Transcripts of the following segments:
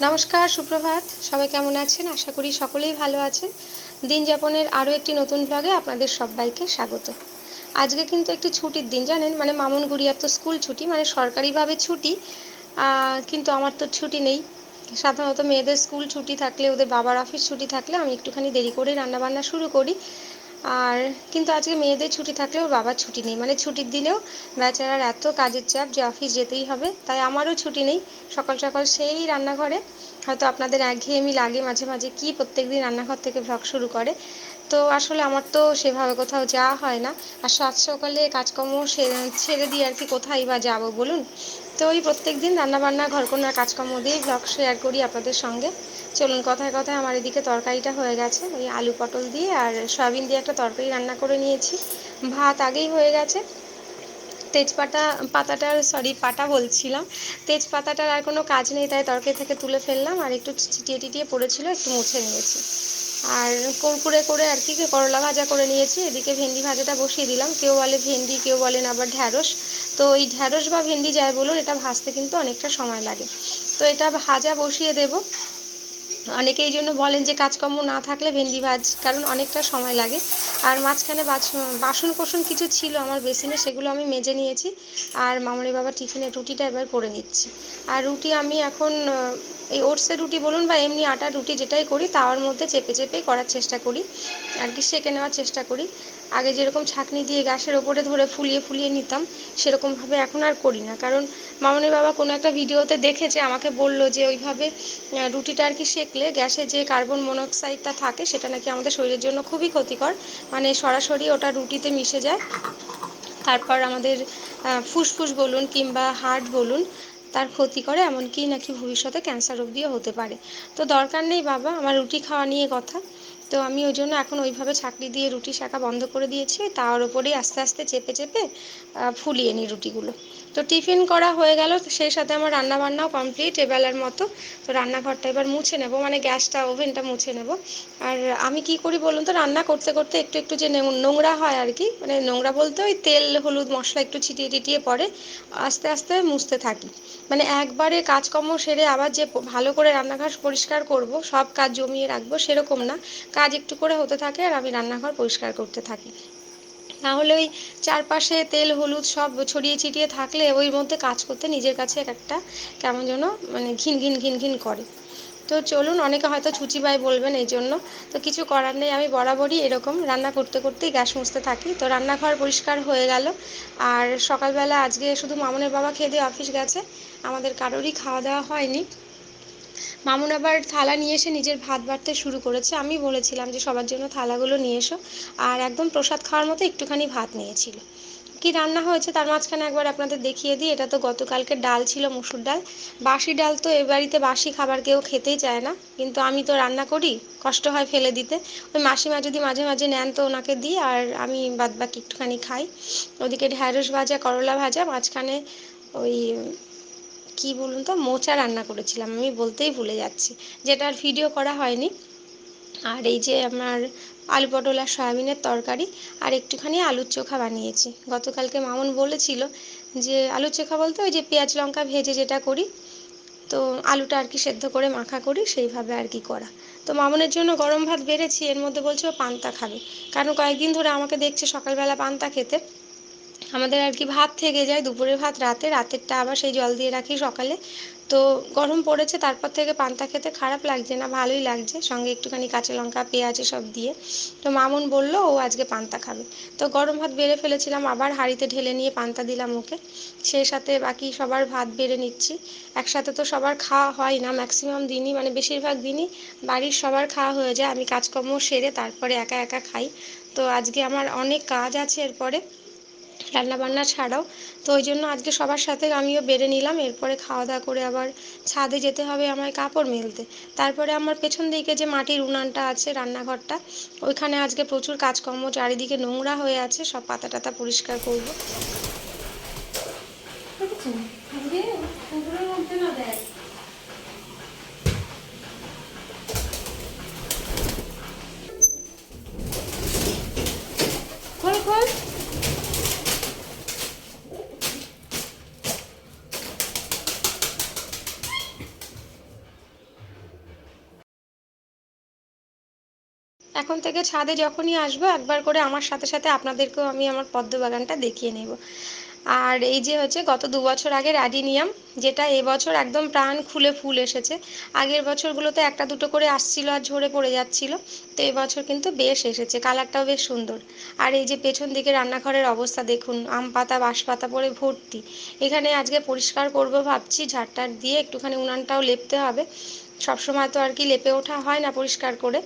নমস্কার, সুপ্রভাত। সবাই কেমন আছেন? আশা করি সকলেই ভালো আছেন। দিন যাপনের আরও একটি নতুন ব্লগে আপনাদের সবাইকে স্বাগত। আজকে কিন্তু একটি ছুটির দিন, জানেন, মানে মামুন গুড়িয়ার তো স্কুল ছুটি, মানে সরকারিভাবে ছুটি। কিন্তু আমার তো ছুটি নেই। সাধারণত মেয়েদের স্কুল ছুটি থাকলে, ওদের বাবার অফিস ছুটি থাকলে আমি একটুখানি দেরি করেই রান্নাবান্না শুরু করি। আর কিন্তু আজকে মেয়েদের ছুটি থাকলেও বাবার ছুটি নেই, মানে ছুটির দিনেও বেচারার এত কাজের চাপ যে অফিস যেতেই হবে, তাই আমারও ছুটি নেই। সকাল সকাল সেই রান্নাঘরে। হয়তো আপনাদের একঘেয়েমি লাগে মাঝে মাঝে, কি প্রত্যেক দিন রান্নাঘর থেকে ভ্লগ শুরু করে। তো আসলে আমার তো সেভাবে কোথাও যাওয়া হয় না। আর সাত সকালে কাজকর্ম ছেড়ে দিয়ে আর কি কোথায় বা যাবো বলুন। তো ওই প্রত্যেক দিন রান্নাবান্না ঘরকন্নার কাজকর্ম দিয়েই ভ্লগ শেয়ার করি আপনাদের সঙ্গে। চলুন, কথায় কথায় আমার এদিকে তরকারিটা হয়ে গেছে, ওই আলু পটল দিয়ে আর সয়াবিন দিয়ে একটা তরকারি রান্না করে নিয়েছি। ভাত আগেই হয়ে গেছে। পাটা বলছিলাম, তেজপাতাটার আর কোনো কাজ নেই, তাই তরকারি থেকে তুলে ফেললাম, আর একটু ছিটিয়ে টিটিয়ে পড়েছিল, একটু মুছে নিয়েছি। আর কুরকুরে করে আর কি করলা ভাজা করে নিয়েছি। এদিকে ভেন্ডি ভাজাটা বসিয়ে দিলাম। কেউ বলে ভেন্ডি, কেউ বলেন আবার ঢ্যাঁড়স। তো এই ঢ্যাঁড়স বা ভেন্ডি যাই বলুন, এটা ভাজতে কিন্তু অনেকটা সময় লাগে। তো এটা ভাজা বসিয়ে দেব। অনেকে এই জন্য বলেন যে কাজকর্ম না থাকলে ভেন্ডি ভাজ, কারণ অনেকটা সময় লাগে। আর মাঝখানে বাসন কোসন কিছু ছিল আমার বেসিনে, সেগুলো আমি মেজে নিয়েছি। আর মামনি বাবা টিফিনে রুটিটা এবার করে নিচ্ছি। আর রুটি আমি এখন এই ওটসের রুটি বলুন বা এমনি আটার রুটি যেটাই করি, তাওয়ার মধ্যে চেপে চেপে করার চেষ্টা করি, আর কি সেঁকে নেওয়ার চেষ্টা করি। আগে যেরকম ছাঁকনি দিয়ে গ্যাসের ওপরে ধরে ফুলিয়ে ফুলিয়ে নিতাম, সেরকমভাবে এখন আর করি না। কারণ মামনি বাবা কোনো একটা ভিডিওতে দেখেছে, আমাকে বলল যে ওইভাবে রুটিটা আর কি সেঁকলে গ্যাসে যে কার্বন মনোক্সাইডটা থাকে, সেটা নাকি আমাদের শরীরের জন্য খুবই ক্ষতিকর। মানে সরাসরি ওটা রুটিতে মিশে যায়, তারপর আমাদের ফুসফুস বলুন কিংবা হার্ট বলুন, তার ক্ষতি করে, এমনকি নাকি ভবিষ্যতে ক্যান্সার অবধিও হতে পারে। তো দরকার নেই বাবা, আমার রুটি খাওয়া নিয়ে কথা। তো আমি ওই জন্য এখন ওইভাবে ছাঁকনি দিয়ে রুটি সেঁকা বন্ধ করে দিয়েছি, তার উপরেই আস্তে আস্তে চেপে চেপে ফুলিয়ে নিই রুটিগুলো। তো টিফিন করা হয়ে গেল, সেই সাথে আমার রান্নাবান্নাও কমপ্লিট এবেলার মতো। তো রান্নাঘরটা এবার মুছে নেব, মানে গ্যাসটা ওভেনটা মুছে নেব। আর আমি কি করি বলুন তো, রান্না করতে করতে একটু একটু যে নোংরা হয় আর কি, মানে নোংরা বলতে ওই তেল হলুদ মশলা একটু ছিটিয়ে টিটিয়ে পড়ে, আস্তে আস্তে মুছতে থাকি। মানে একবারে কাজকর্ম সেরে আবার যে ভালো করে রান্নাঘর পরিষ্কার করব, সব কাজ জমিয়ে রাখবো সেরকম না। কাজ একটু করে হতে থাকে আর আমি রান্নাঘর পরিষ্কার করতে থাকি। নাহলে ওই চারপাশে তেল হলুদ সব ছড়িয়ে ছিটিয়ে থাকলে ওই মধ্যে কাজ করতে নিজের কাছে একটা কেমন যেন মানে ঘিন ঘিন ঘিন ঘিন করে। তো চলুন, অনেকে হয়তো ছুচিবাই বলবেন এই জন্য। তো কিছু করার নেই, আমি বরাবরই এরকম রান্না করতে করতেই গ্যাস মুছতে থাকি। তো রান্নাঘর পরিষ্কার হয়ে গেল। আর সকালবেলা আজকে শুধু মামুনের বাবা খেয়ে দিয়ে অফিস গেছে, আমাদের কারোরই খাওয়া দাওয়া হয়নি। মামুন আবার থালা নিয়ে এসে নিজের ভাত বাড়তে শুরু করেছে। আমি বলেছিলাম যে সবার জন্য থালাগুলো নিয়ে এসো, আর একদম প্রসাদ খাওয়ার মতো একটুখানি ভাত নিয়েছিল। কি রান্না হয়েছে তার মাঝখানে একবার আপনাদের দেখিয়ে দিই। এটা তো গতকালকে ডাল ছিল, মুসুর ডাল। বাসি ডাল তো এ বাড়িতে বাসি খাবার কেউ খেতেই চায় না, কিন্তু আমি তো রান্না করি, কষ্ট হয় ফেলে দিতে। ওই মাসিমা যদি মাঝে মাঝে নেন তো ওনাকে দিই, আর আমি বাদবাকি একটুখানি খাই। ওদিকে ঢ্যাঁড়স ভাজা, করলা ভাজা, মাঝখানে ওই কি বলুন তো, মোচা রান্না করেছিলাম, আমি বলতেই ভুলে যাচ্ছি, যেটা আর ভিডিও করা হয়নি। আর এই যে আমার আলু পটল আর সয়াবিনের তরকারি, আর একটুখানি আলুর চোখা বানিয়েছি। গতকালকে মামুন বলেছিল যে আলুর চোখা বলতে ওই যে পেঁয়াজ লঙ্কা ভেজে যেটা করি, তো আলুটা আর কি সেদ্ধ করে মাখা করি, সেইভাবে আর কি করা। তো মামুনের জন্য গরম ভাত বেড়েছি, এর মধ্যে বলছে ও পান্তা খাবে, কারণ কয়েকদিন ধরে আমাকে দেখছে সকালবেলা পান্তা খেতে। আমাদের আর কি ভাত থেকে যায়, দুপুরের ভাত রাতেরটা আবার সেই জল দিয়ে রাখি সকালে। তো গরম পড়েছে, তারপর থেকে পান্তা খেতে খারাপ লাগছে না, ভালোই লাগছে, সঙ্গে একটুখানি কাঁচা লঙ্কা পেঁয়াজ সব দিয়ে। তো মামুন বলল ও আজকে পান্তা খাবে। তো গরম ভাত বেড়ে ফেলেছিলাম, আবার হাঁড়িতে ঢেলে নিয়ে পান্তা দিলাম ওকে। সেই সাথে বাকি সবার ভাত বেড়ে নিচ্ছি। একসাথে তো সবার খাওয়া হয় না, ম্যাক্সিমাম দিনই, মানে বেশিরভাগ দিনই বাড়ির সবার খাওয়া হয়ে যায়, আমি কাজকর্ম সেরে তারপরে একা একা খাই। তো আজকে আমার অনেক কাজ আছে এরপরে, রান্নাবান্না ছাড়াও। তো ওই জন্য আজকে সবার সাথে আমিও বেড়ে নিলাম। এরপরে খাওয়া দাওয়া করে আবার ছাদে যেতে হবে আমায় কাপড় মেলতে। তারপরে আমার পেছন দিকে যে মাটির উনানটা আছে, রান্নাঘরটা, ওইখানে আজকে প্রচুর কাজকর্ম, চারিদিকে নোংরা হয়ে আছে, সব পাতা টাতা পরিষ্কার করবো। খোল খোল। এখন থেকে ছাদে যখনই আসবো একবার করে আমার সাথে সাথে আপনাদেরকেও আমি আমার পদ্ম বাগানটা দেখিয়ে নেব। আর এই যে হচ্ছে গত 2 বছর আগের অ্যাডিনিয়াম, যেটা এবছর একদম প্রাণ খুলে ফুল এসেছে। আগের বছরগুলোতে একটা দুটো করে আসছিল আর ঝরে পড়ে যাচ্ছিল, তো এবছর কিন্তু বেশ এসেছে, কালারটাও বেশ সুন্দর। আর এই যে পেছন দিকে রান্নাঘরের অবস্থা দেখুন, আম পাতা বাঁশ পাতা পরে ভর্তি। এখানে আজকে পরিষ্কার করব ভাবছি, ঝাড়টার দিয়ে একটুখানি উনানটাও লেপতে হবে। সবসময় তো আর কি লেপে ওঠা হয় না পরিষ্কার করে,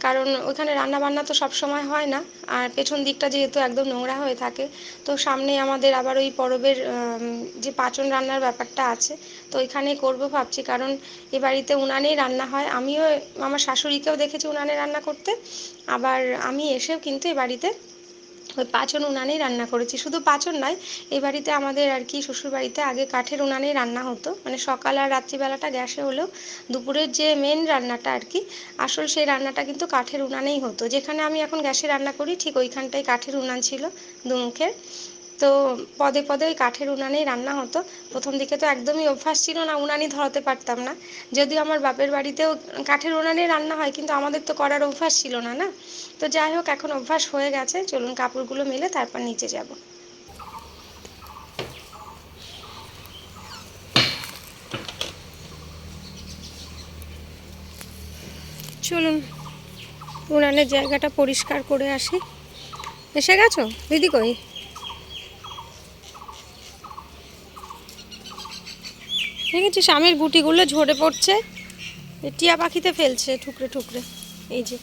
কারণ ওখানে রান্না বান্না তো সব সময় হয় না। আর পেছন দিকটা যেহেতু একদম নোংরা হয়ে থাকে, তো সামনে আমাদের আবার ওই পরবের যে পাচন রান্নার ব্যাপারটা আছে, তো ওইখানে করব ভাবছি। কারণ এ বাড়িতে উনানেই রান্না হয়, আমিও আমার শাশুড়িকেও দেখেছি উনানে রান্না করতে, আবার আমি এসেও কিন্তু এ বাড়িতে ওই পাচন উনানেই রান্না করেছি। শুধু পাচন নয়, এই বাড়িতে আমাদের আর কি শ্বশুরবাড়িতে আগে কাঠের উনানেই রান্না হতো, মানে সকাল আর রাত্রিবেলাটা গ্যাসে হলেও দুপুরের যে মেন রান্নাটা আর কি, আসল সেই রান্নাটা কিন্তু কাঠের উনানেই হতো। যেখানে আমি এখন গ্যাসে রান্না করি ঠিক ওইখানটাই কাঠের উনান ছিল দুমুখের। তো পদে পদে ওই কাঠের উনানেই রান্না হতো। প্রথম দিকে তো একদমই অভ্যাস ছিল না, উনানই ধরাতে পারতাম না। যদিও আমার বাপের বাড়িতেও কাঠের উনানেই রান্না হয়, কিন্তু আমাদের তো করার অভ্যাস ছিল না, না। তো যাই হোক, এখন অভ্যাস হয়ে গেছে। চলুন কাপড়গুলো মেলে তারপর নিচে যাব। চলুন উনানের জায়গাটা পরিষ্কার করে আসি। এসে গেছো দিদি? কই দেখেছিস আমের গুটিগুলো ঝরে পড়ছে, টিয়া পাখিতে ফেলছে ঠুকরে ঠুকরে। এই যে,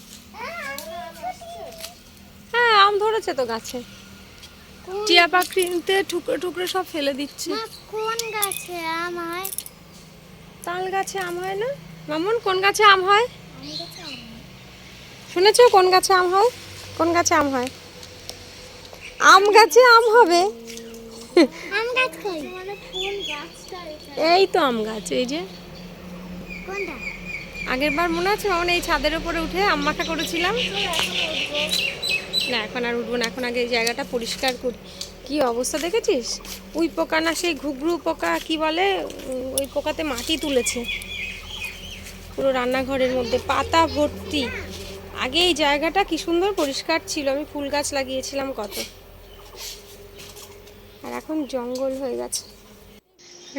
হ্যাঁ আম ধরেছে তো গাছে, টিয়া পাখিতে ঠুকরে ঠুকরে সব ফেলে দিচ্ছে। কোন গাছে আম হয়? তাল গাছে আম হয় না মামুন? কোন গাছে আম হয় শুনেছো? কোন গাছে আম হয়? কোন গাছে আম হয়? আম গাছে আম হবে? আম গাছ কই? মানে কোন গাছটা এটা? এই তো আম গাছ, এই যে। কোনটা? আগের বার মনে আছে মামুন এই ছাদের উপরে উঠে আম মাখা করেছিলাম? না এখন আর উঠবো না, এখন আগে এই জায়গাটা পরিষ্কার করি। কি অবস্থা দেখেছিস? উই পোকা না সেই ঘুঘরু পোকা কি বলে, ওই পোকাতে মাটি তুলেছে পুরো রান্নাঘরের মধ্যে, পাতা ভর্তি। আগে এই জায়গাটা কি সুন্দর পরিষ্কার ছিল, আমি ফুল গাছ লাগিয়েছিলাম কত, আর এখন জঙ্গল হয়ে গেছে।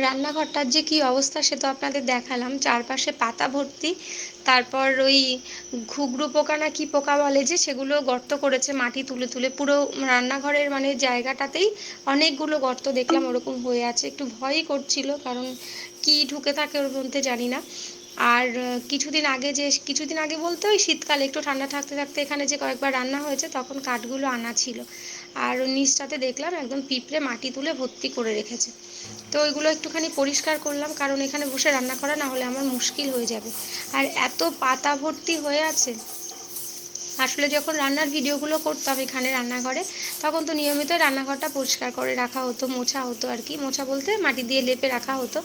রান্নাঘরটার যে কি অবস্থা সে তো আপনাদের দেখালাম, চারপাশে পাতা ভর্তি। তারপর ওই ঘুঘরু পোকা না কি পোকা বলে যে, সেগুলো গর্ত করেছে মাটি তুলে তুলে পুরো রান্নাঘরের মানে জায়গাটাতেই অনেকগুলো গর্ত দেখলাম ওরকম হয়ে আছে। একটু ভয়ই করছিল, কারণ কি ঢুকে থাকে ওর মধ্যে জানি না। আর কিছুদিন আগে বলতে ওই শীতকালে একটু ঠান্ডা থাকতে থাকতে এখানে যে কয়েকবার রান্না হয়েছে, তখন কাঠগুলো আনা ছিল। আর ওই নিচটাতে দেখলাম একদম পিঁপড়ে মাটি তুলে ভর্তি করে রেখেছে। তো ওইগুলো একটুখানি পরিষ্কার করলাম, কারণ এখানে বসে রান্না করা না হলে আমার মুশকিল হয়ে যাবে। আর এত পাতা ভর্তি হয়ে আছে। আসলে যখন রান্নার ভিডিওগুলো করতাম এখানে রান্নাঘরে, তখন তো নিয়মিত রান্নাঘরটা পরিষ্কার করে রাখা হতো, মোছা হতো আর কি, মোছা বলতে মাটি দিয়ে লেপে রাখা হতো।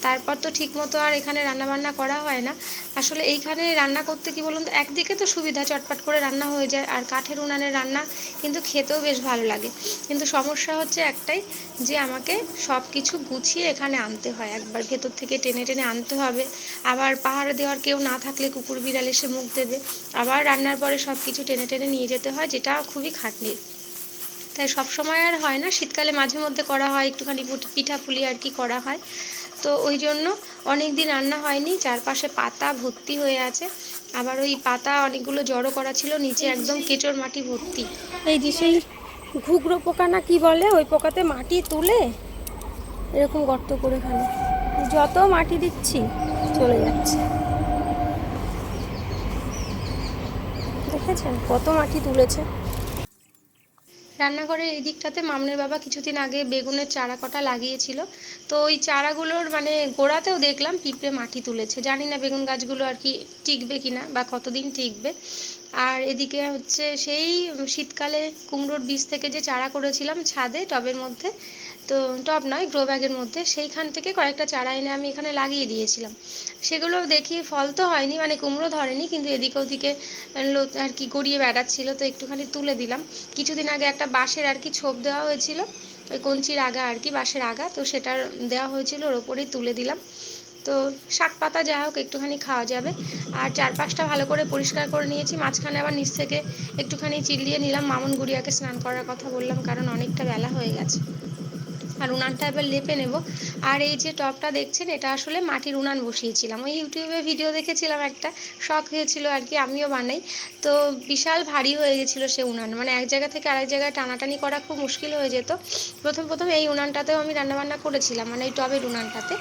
তারপর তো ঠিক মতো আর এখানে রান্নাবান্না করা হয় না। আসলে এইখানে রান্না করতে কি বলুন তো, একদিকে তো সুবিধা, চটপট করে রান্না হয়ে যায়, আর কাঠের উনানের রান্না কিন্তু খেতেও বেশ ভালো লাগে। কিন্তু সমস্যা হচ্ছে একটাই, যে আমাকে সব কিছু গুছিয়ে এখানে আনতে হয়, একবার ভেতর থেকে টেনে টেনে আনতে হবে। আবার পাহাড় দেওয়ার কেউ না থাকলে কুকুর বিড়াল এসে মুখ দেবে, আবার রান্নার পরে সব কিছু টেনে টেনে নিয়ে যেতে হয়, যেটা খুবই খাটনির। তাই সব সময় আর হয় না, শীতকালে মাঝে মধ্যে করা হয় একটুখানি পিঠাপুলি আর কি করা হয়। তো ওই জন্য অনেক দিন রান্না হয়নি, চারপাশে পাতা ভর্তি হয়ে আছে। আবার ওই পাতা অনেকগুলো জড়ো করা ছিল, নিচে একদম কেঁচোর মাটি ভর্তি। এই যে সেই ঘুঘরো পোকা না কি বলে, ওই পোকাতে মাটি তুলে এরকম গর্ত করে ফেলে, যত মাটি দিচ্ছি চলে যাচ্ছে। দেখেছেন কত মাটি তুলেছে। রান্নাঘরের এই দিকটাতে মামনের বাবা কিছুদিন আগে বেগুনের চারা কটা লাগিয়েছিল, তো ওই চারাগুলোর মানে গোড়াতেও দেখলাম পিঁপড়ে মাটি তুলেছে। জানি না বেগুন গাছগুলো আর কি টিকবে কিনা বা কতদিন টিকবে। আর এদিকে হচ্ছে সেই শীতকালে কুমড়োর বীজ থেকে যে চারা করেছিলাম ছাদে টবের মধ্যে, তো টব নয় গ্রো ব্যাগের মধ্যে, সেইখান থেকে কয়েকটা চারা এনে আমি এখানে লাগিয়ে দিয়েছিলাম। সেগুলো দেখি ফল তো হয়নি, মানে কুমড়ো ধরেনি, কিন্তু এদিকে ওদিকে আর কি গড়িয়ে বেড়াচ্ছিল, তো একটুখানি তুলে দিলাম। কিছুদিন আগে একটা বাঁশের আর কি ছোপ দেওয়া হয়েছিল, ওই কঞ্চির আগা আর কি, বাঁশের আগা, তো সেটার দেওয়া হয়েছিল, ওর ওপরেই তুলে দিলাম। তো শাক পাতা যা হোক একটুখানি খাওয়া যাবে। আর চারপাশটা ভালো করে পরিষ্কার করে নিয়েছি, মাঝখানে আবার নিচ থেকে একটুখানি চিল্লিয়ে নিলাম। মামুন গুড়িয়াকে স্নান করার কথা বললাম, কারণ অনেকটা বেলা হয়ে গেছে। আর উনানটা এবার লেপে নেব। আর এই যে টবটা দেখছেন, এটা আসলে মাটির উনান বসিয়েছিলাম, ওই ইউটিউবে ভিডিও দেখেছিলাম, একটা শখ হয়েছিল আর কি আমিও বানাই। তো বিশাল ভারী হয়ে গেছিলো সে উনান, মানে এক জায়গা থেকে আরেক জায়গায় টানাটানি করা খুব মুশকিল হয়ে যেত। প্রথম প্রথম এই উনানটাতেও আমি রান্নাবান্না করেছিলাম, মানে এই টবের উনানটাতে।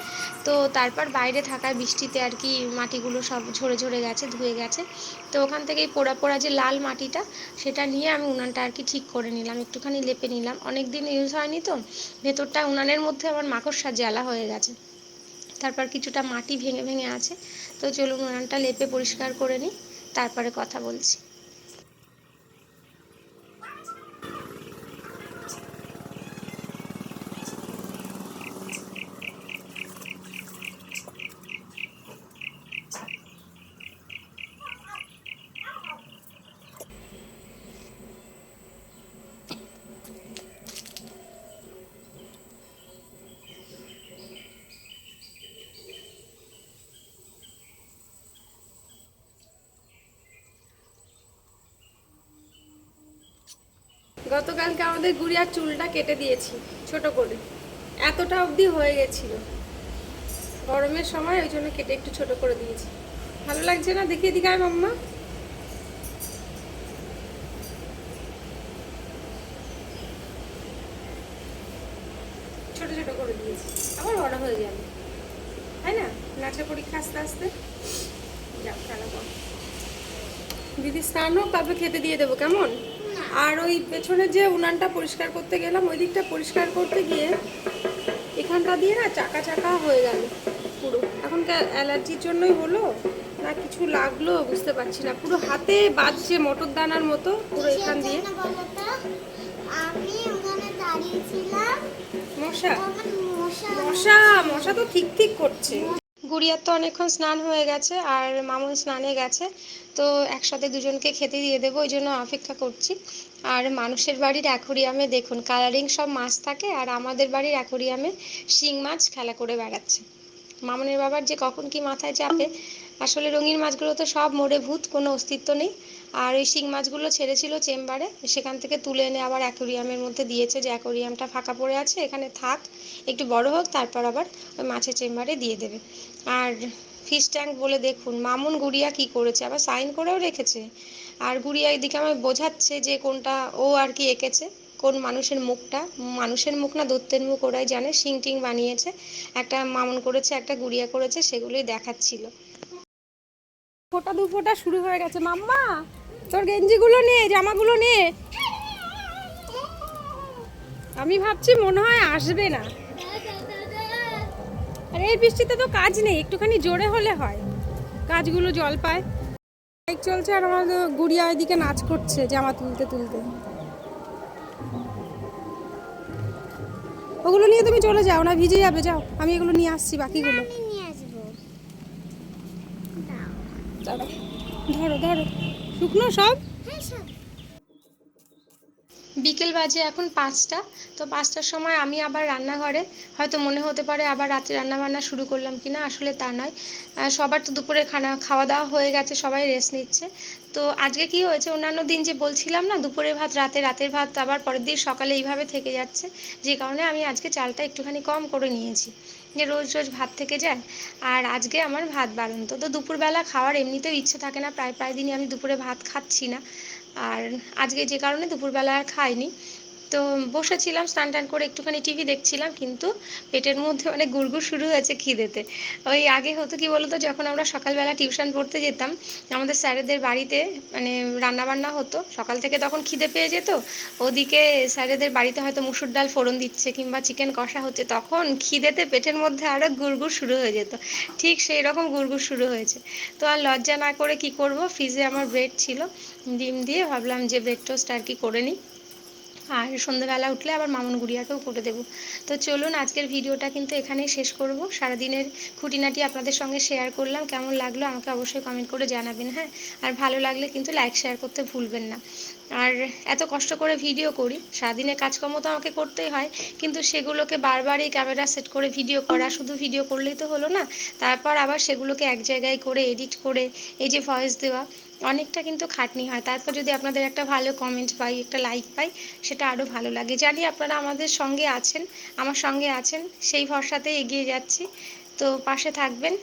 তো তারপর বাইরে থাকায় বৃষ্টিতে আর কি মাটিগুলো সব ঝরে ঝরে গেছে, ধুয়ে গেছে। তো ওখান থেকেই পোড়া পোড়া যে লাল মাটিটা, সেটা নিয়ে আমি উনানটা আর কি ঠিক করে নিলাম, একটুখানি লেপে নিলাম। অনেক দিন ইউজ হয়নি তো, ভেতরটা উনানের মধ্যে আমার মাকড়সার জ্বালা হয়ে গেছে। তারপর কিছুটা মাটি ভেঙে ভেঙে আছে। তো চলুন উনানটা লেপে পরিষ্কার করে নিই, তারপরে কথা বলছি। গতকালকে আমাদের গুড়িয়ার চুলটা কেটে দিয়েছি ছোট করে, এতটা অবধি হয়ে গেছিল গরমের সময়, ওই জন্য কেটে একটু ছোট করে দিয়েছি। ভালো লাগছে না? দেখিয়ে দিকে মাম্মা। ছোট ছোট করে দিয়েছি, আবার বড় হয়ে যাবে, তাই না? নাচের পরীক্ষা আস্তে আস্তে যাক, খেলা কর। দিদি স্নান হোক, তারপর খেতে দিয়ে দেবো, কেমন? আর ওই পেছনে যে উনানটা পরিষ্কার করতে গেলাম, ওই দিকটা পরিষ্কার করতে গিয়ে এখানটা দিয়ে না চাকা চাকা হয়ে গেল পুরো। এখনকার অ্যালার্জির জন্যই হলো না কিছু লাগলো বুঝতে পারছি না, পুরো হাতে বাজছে মটর দানার মতো পুরো এখান দিয়ে। আমি ওখানে দাঁড়িয়েছিলাম, মশা মশা মশা মশা তো ঠিক ঠিক করছে। গুড়িয়ার তো অনেকক্ষণ স্নান হয়ে গেছে, আর মামুন স্নানে গেছে। তো একসাথে দুজনকে খেতে দিয়ে দেবো, ওই জন্য অপেক্ষা করছি। আর মানুষের বাড়ির অ্যাকোরিয়ামে দেখুন কালারিং সব মাছ থাকে, আর আমাদের বাড়ির অ্যাকোরিয়ামে শিং মাছ খেলা করে বেড়াচ্ছে। মামুনের বাবার যে কখন কি মাথায় চাপে, আসলে রঙিন মাছগুলো তো সব মরে ভূত, কোনো অস্তিত্ব নেই। আর ওই শিং মাছগুলো ছেড়েছিল চেম্বারে, সেখান থেকে তুলে এনে আবার অ্যাকোরিয়ামের মধ্যে দিয়েছে, যে অ্যাকোরিয়ামটা ফাঁকা পড়ে আছে, এখানে থাক, একটু বড় হোক, তারপর আবার ওই মাছের চেম্বারে দিয়ে দেবে। আর ফিশ ট্যাঙ্ক বলে দেখুন মামুন গুড়িয়া কি করেছে, আবার সাইন করেও রেখেছে। আর গুড়িয়া এদিকে আমায় বোঝাচ্ছে যে কোনটা ও আর কি এঁকেছে, কোন মানুষের মুখটা, মানুষের মুখ না দত্তের মুখ ওরাই জানে, শিং টিং বানিয়েছে। একটা মামুন করেছে, একটা গুড়িয়া করেছে, সেগুলোই দেখাচ্ছিল। ফোঁটা দু ফোঁটা শুরু হয়ে গেছে। মাম্মা তোর গেঞ্জিগুলো নে, জামাগুলো নে। আমি ভাবছি মনে হয় আসবে না, আর এই বৃষ্টিতে তো কাজ নেই, একটুখানি জোরে হলে হয়, গাছগুলো জল পায়। বাইক চলছে আর আমার গুড়িয়া এদিকে নাচ করছে জামা তুলতে তুলতে। ওগুলো নিয়ে তুমি চলে যাও না, ভিজে যাবে, যাও, আমি এগুলো নিয়ে আসছি বাকিগুলো। আমি নিয়ে আসবো। দাঁড়াও, ধরো ধরো, শুকনো সব। হ্যাঁ সব। বিকেল বাজে এখন 5টা। তো 5টার সময় আমি আবার রান্নাঘরে, হয়তো মনে হতে পারে আবার রাতে রান্নাবান্না শুরু করলাম কিনা, আসলে তা নয়। সবার তো দুপুরে খাওয়া দাওয়া হয়ে গেছে, সবাই রেস্ট নিচ্ছে। তো আজকে কি হয়েছে, অন্যান্য দিন যে বলছিলাম না দুপুরের ভাত রাতে, রাতের ভাত আবার পরের দিন সকালে, এইভাবে থেকে যাচ্ছে, যে কারণে আমি আজকে চালটা একটুখানি কম করে নিয়েছি, যে রোজ রোজ ভাত থেকে যায়। আর আজকে আমার ভাত বাড়ন্ত, তো দুপুরবেলা খাওয়ার এমনিতেও ইচ্ছে থাকে না, প্রায় প্রায় দিনই আমি দুপুরে ভাত খাচ্ছি না। আর আজকে যে কারণে দুপুরবেলা আর খাইনি। তো বসেছিলাম স্নান টান করে একটুখানি টিভি দেখছিলাম, কিন্তু পেটের মধ্যে অনেক গুড়গুড় শুরু হয়েছে খিদেতে। ওই আগে হতো কি বলতো, যখন আমরা সকালবেলা টিউশন পড়তে যেতাম, আমাদের স্যারেদের বাড়িতে মানে রান্না বান্না হতো সকাল থেকে, তখন খিদে পেয়ে যেত। ওদিকে স্যারেদের বাড়িতে হয়তো মুসুর ডাল ফোড়ন দিচ্ছে কিংবা চিকেন কষা হচ্ছে, তখন খিদেতে পেটের মধ্যে আরও গুড়গুড় শুরু হয়ে যেত। ঠিক সেই রকম গুড়গুড় শুরু হয়েছে। তো আর লজ্জা না করে কি করব, ফ্রিজে আমার ব্রেড ছিল, ডিম দিয়ে ভাবলাম যে ব্রেড টোস্ট আর কি করে নিই। আর সন্ধ্যেবেলা উঠলে আবার মামুন গুড়িয়াকেও করে দেবো। তো চলুন আজকের ভিডিওটা কিন্তু এখানেই শেষ করব। সারাদিনের খুঁটিনাটি আপনাদের সঙ্গে শেয়ার করলাম, কেমন লাগলো আমাকে অবশ্যই কমেন্ট করে জানাবেন, হ্যাঁ। আর ভালো লাগলে কিন্তু লাইক শেয়ার করতে ভুলবেন না। আর এত কষ্ট করে ভিডিও করি, সারাদিনের কাজকর্ম তো আমাকে করতেই হয়, কিন্তু সেগুলোকে বারবারই ক্যামেরা সেট করে ভিডিও করা, শুধু ভিডিও করলেই তো হলো না, তারপর আবার সেগুলোকে এক জায়গায় করে এডিট করে এই যে ভয়েস দেওয়া, অনেকটা কিন্তু খাটনি হয়। তারপর যদি আপনাদের একটা ভালো কমেন্ট পাই, একটা লাইক পাই, সেটা আরও ভালো লাগে। জানি আপনারা আমাদের সঙ্গে আছেন, আমার সঙ্গে আছেন, সেই ভরসাতেই এগিয়ে যাচ্ছি। তো পাশে থাকবেন,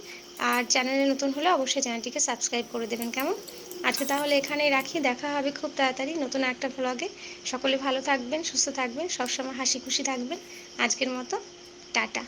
আর চ্যানেলে নতুন হলে অবশ্যই চ্যানেলটিকে সাবস্ক্রাইব করে দেবেন, কেমন? আজকে তাহলে এখানেই রাখি, দেখা হবে খুব তাড়াতাড়ি নতুন একটা ভ্লগে। সকলে ভালো থাকবেন, সুস্থ থাকবেন, সবসময় হাসি খুশি থাকবেন। আজকের মতো টাটা।